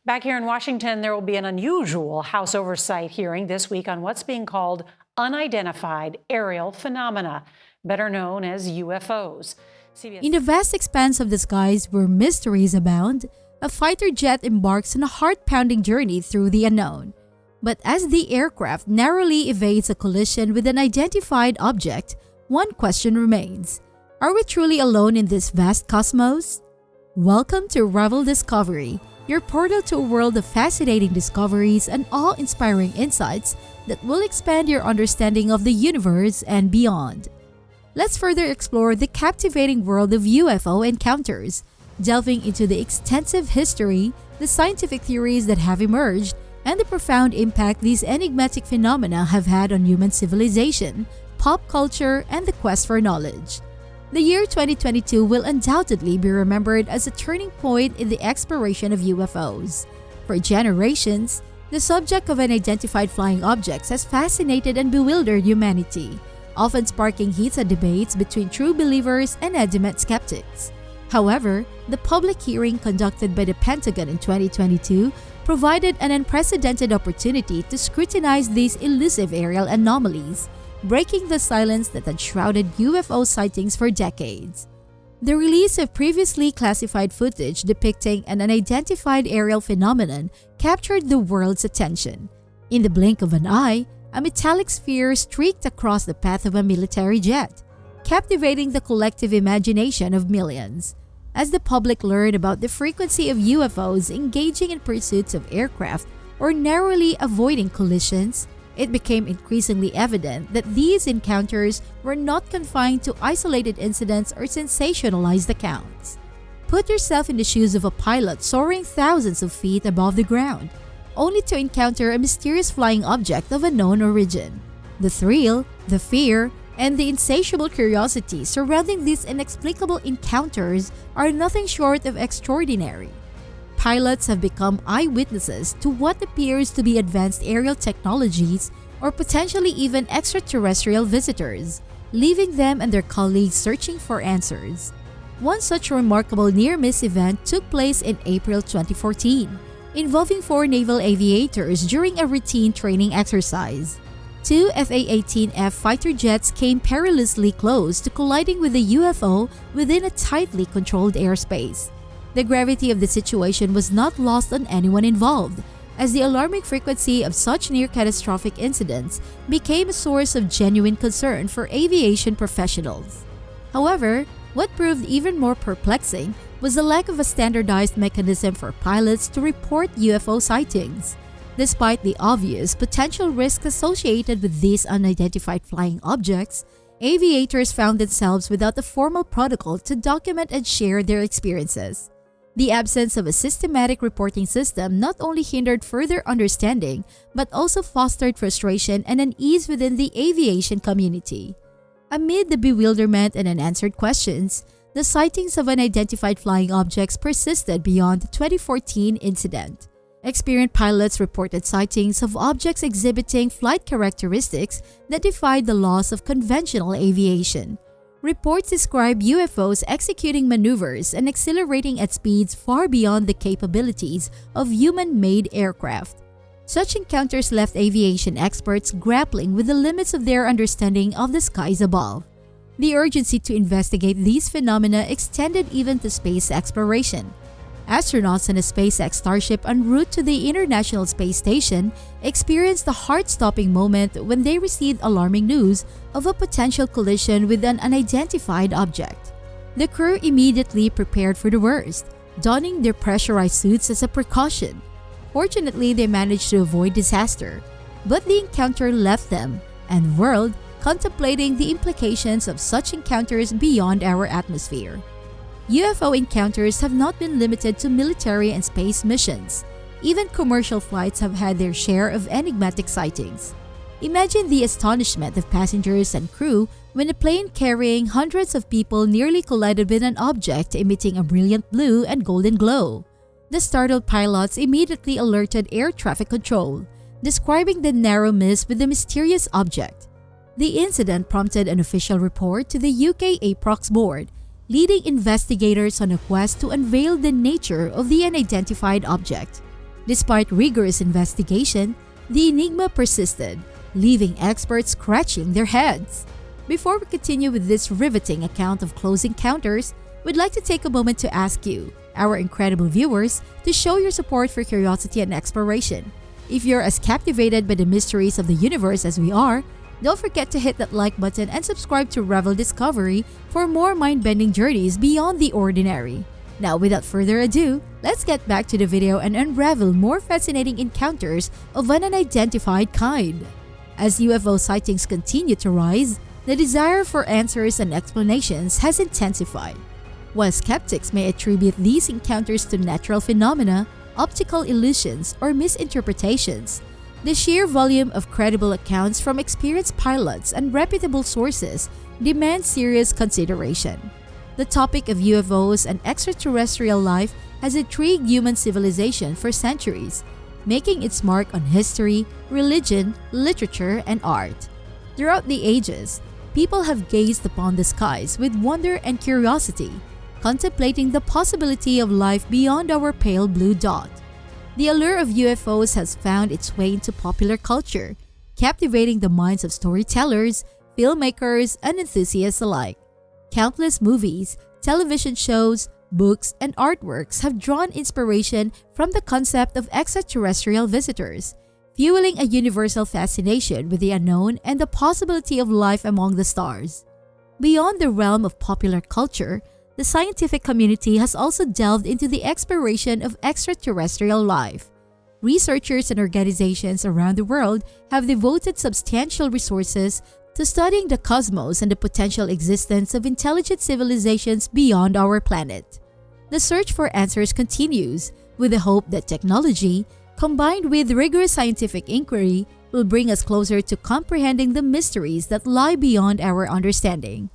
Back here in Washington, there will be an unusual House oversight hearing this week on what's being called Unidentified Aerial Phenomena, better known as UFOs. In the vast expanse of the skies where mysteries abound, a fighter jet embarks on a heart-pounding journey through the unknown. But as the aircraft narrowly evades a collision with an identified object, one question remains. Are we truly alone in this vast cosmos? Welcome to Revel Discovery, your portal to a world of fascinating discoveries and awe-inspiring insights that will expand your understanding of the universe and beyond. Let's further explore the captivating world of UFO encounters, delving into the extensive history, the scientific theories that have emerged, and the profound impact these enigmatic phenomena have had on human civilization, pop culture, and the quest for knowledge. The year 2022 will undoubtedly be remembered as a turning point in the exploration of UFOs. For generations, the subject of unidentified flying objects has fascinated and bewildered humanity, often sparking heated debates between true believers and adamant skeptics. However, the public hearing conducted by the Pentagon in 2022 provided an unprecedented opportunity to scrutinize these elusive aerial anomalies, breaking the silence that had shrouded UFO sightings for decades. The release of previously classified footage depicting an unidentified aerial phenomenon captured the world's attention. In the blink of an eye, a metallic sphere streaked across the path of a military jet, captivating the collective imagination of millions. As the public learned about the frequency of UFOs engaging in pursuits of aircraft or narrowly avoiding collisions, it became increasingly evident that these encounters were not confined to isolated incidents or sensationalized accounts. Put yourself in the shoes of a pilot soaring thousands of feet above the ground, only to encounter a mysterious flying object of unknown origin. The thrill, the fear, and the insatiable curiosity surrounding these inexplicable encounters are nothing short of extraordinary. Pilots have become eyewitnesses to what appears to be advanced aerial technologies or potentially even extraterrestrial visitors, leaving them and their colleagues searching for answers. One such remarkable near-miss event took place in April 2014, involving 4 naval aviators during a routine training exercise. 2 F/A-18F fighter jets came perilously close to colliding with a UFO within a tightly controlled airspace. The gravity of the situation was not lost on anyone involved, as the alarming frequency of such near-catastrophic incidents became a source of genuine concern for aviation professionals. However, what proved even more perplexing was the lack of a standardized mechanism for pilots to report UFO sightings. Despite the obvious potential risks associated with these unidentified flying objects, aviators found themselves without a formal protocol to document and share their experiences. The absence of a systematic reporting system not only hindered further understanding, but also fostered frustration and unease within the aviation community. Amid the bewilderment and unanswered questions, the sightings of unidentified flying objects persisted beyond the 2014 incident. Experienced pilots reported sightings of objects exhibiting flight characteristics that defied the laws of conventional aviation. Reports describe UFOs executing maneuvers and accelerating at speeds far beyond the capabilities of human-made aircraft. Such encounters left aviation experts grappling with the limits of their understanding of the skies above. The urgency to investigate these phenomena extended even to space exploration. Astronauts on a SpaceX Starship en route to the International Space Station experienced a heart-stopping moment when they received alarming news of a potential collision with an unidentified object. The crew immediately prepared for the worst, donning their pressurized suits as a precaution. Fortunately, they managed to avoid disaster, but the encounter left them and the world contemplating the implications of such encounters beyond our atmosphere. UFO encounters have not been limited to military and space missions. Even commercial flights have had their share of enigmatic sightings. Imagine the astonishment of passengers and crew when a plane carrying hundreds of people nearly collided with an object emitting a brilliant blue and golden glow. The startled pilots immediately alerted air traffic control, describing the narrow miss with the mysterious object. The incident prompted an official report to the UK APROX board, leading investigators on a quest to unveil the nature of the unidentified object. Despite rigorous investigation, the enigma persisted, leaving experts scratching their heads. Before we continue with this riveting account of close encounters, we'd like to take a moment to ask you, our incredible viewers, to show your support for curiosity and exploration. If you're as captivated by the mysteries of the universe as we are, don't forget to hit that like button and subscribe to Revel Discovery for more mind-bending journeys beyond the ordinary. Now, without further ado, let's get back to the video and unravel more fascinating encounters of an unidentified kind. As UFO sightings continue to rise, the desire for answers and explanations has intensified. While skeptics may attribute these encounters to natural phenomena, optical illusions, or misinterpretations, the sheer volume of credible accounts from experienced pilots and reputable sources demands serious consideration. The topic of UFOs and extraterrestrial life has intrigued human civilization for centuries, making its mark on history, religion, literature, and art. Throughout the ages, people have gazed upon the skies with wonder and curiosity, contemplating the possibility of life beyond our pale blue dot. The allure of UFOs has found its way into popular culture, captivating the minds of storytellers, filmmakers, and enthusiasts alike. Countless movies, television shows, books, and artworks have drawn inspiration from the concept of extraterrestrial visitors, fueling a universal fascination with the unknown and the possibility of life among the stars. Beyond the realm of popular culture, the scientific community has also delved into the exploration of extraterrestrial life. Researchers and organizations around the world have devoted substantial resources to studying the cosmos and the potential existence of intelligent civilizations beyond our planet. The search for answers continues, with the hope that technology, combined with rigorous scientific inquiry, will bring us closer to comprehending the mysteries that lie beyond our understanding.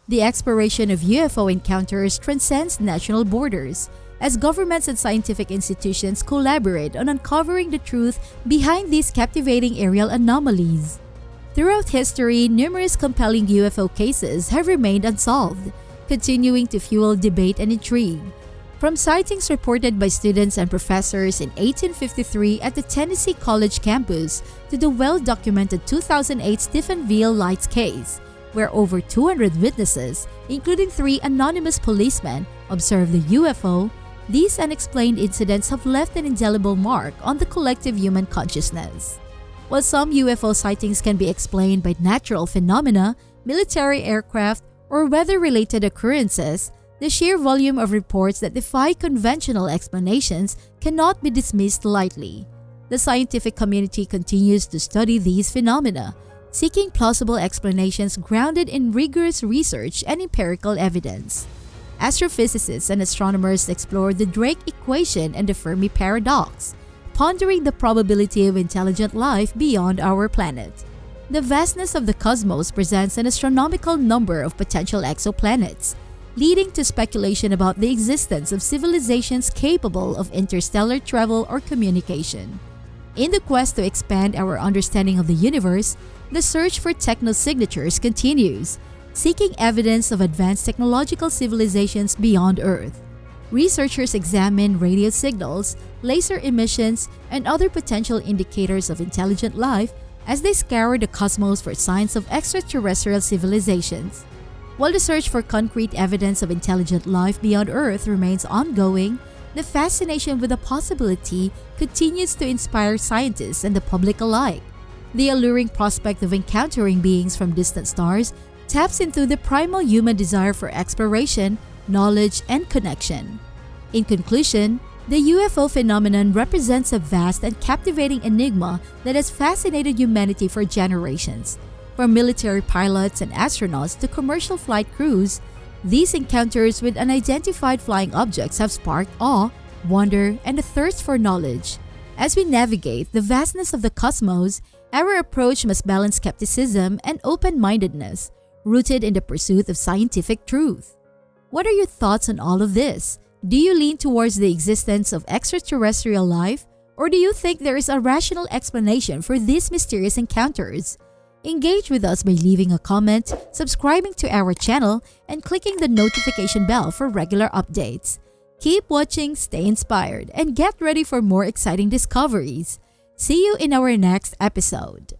The exploration of UFO encounters transcends national borders, as governments and scientific institutions collaborate on uncovering the truth behind these captivating aerial anomalies. Throughout history, numerous compelling UFO cases have remained unsolved, continuing to fuel debate and intrigue. From sightings reported by students and professors in 1853 at the Tennessee College campus to the well-documented 2008 Stephenville Lights case, where over 200 witnesses, including 3 anonymous policemen, observed the UFO, these unexplained incidents have left an indelible mark on the collective human consciousness. While some UFO sightings can be explained by natural phenomena, military aircraft, or weather-related occurrences, the sheer volume of reports that defy conventional explanations cannot be dismissed lightly. The scientific community continues to study these phenomena, seeking plausible explanations grounded in rigorous research and empirical evidence. Astrophysicists and astronomers explore the Drake equation and the Fermi paradox, pondering the probability of intelligent life beyond our planet. The vastness of the cosmos presents an astronomical number of potential exoplanets, leading to speculation about the existence of civilizations capable of interstellar travel or communication. In the quest to expand our understanding of the universe, the search for technosignatures continues, seeking evidence of advanced technological civilizations beyond Earth. Researchers examine radio signals, laser emissions, and other potential indicators of intelligent life as they scour the cosmos for signs of extraterrestrial civilizations. While the search for concrete evidence of intelligent life beyond Earth remains ongoing, the fascination with the possibility continues to inspire scientists and the public alike. The alluring prospect of encountering beings from distant stars taps into the primal human desire for exploration, knowledge, and connection. In conclusion, the UFO phenomenon represents a vast and captivating enigma that has fascinated humanity for generations. From military pilots and astronauts to commercial flight crews, these encounters with unidentified flying objects have sparked awe, wonder, and a thirst for knowledge. As we navigate the vastness of the cosmos, our approach must balance skepticism and open-mindedness, rooted in the pursuit of scientific truth. What are your thoughts on all of this? Do you lean towards the existence of extraterrestrial life, or do you think there is a rational explanation for these mysterious encounters? Engage with us by leaving a comment, subscribing to our channel, and clicking the notification bell for regular updates. Keep watching, stay inspired, and get ready for more exciting discoveries. See you in our next episode.